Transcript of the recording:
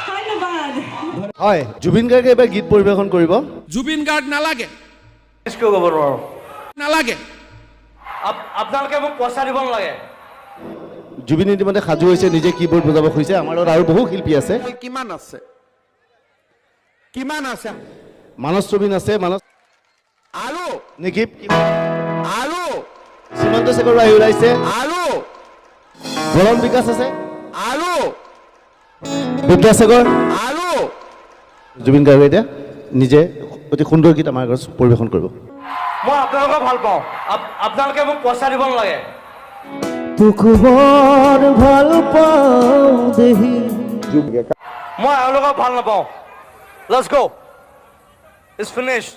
ধন্যবাদ। হয় জুবিন গাৰ্গে এবাৰ গীত পৰিৱেশন কৰিব। জুবিন গাৰ্গ নালাগে কিয় ক'ব নোৱাৰো নালাগে আপোনালোকে মোক পইচা দিব নালাগে জুবিন ইতিমধ্যে সাজু হৈছে নিজে কীবোৰ্ড বজাব খুজিছে আমাৰ লগত আৰু বহু শিল্পী আছে কিমান আছে কিমান আছে মানস ৰবীন আছে মানস আৰু নেকি আৰু সীমান্ত শেখৰ আহি ওলাইছে আৰু বৰণ বিকাশ আছে আৰু বিদ্যাসাগৰ আৰু জুবিন গাৰ্গে এতিয়া নিজে অতি সুন্দৰ গীত আমাৰ আগত পৰিৱেশন কৰিব। মই আপোনালোকক ভাল পাওঁ আপোনালোকে মোক পইচা দিব নালাগে তোক বৰ ভাল পাওঁ দেহি মই এওঁলোকক ভাল নাপাওঁ লেটছ গো ইটছ ফিনিশ্ড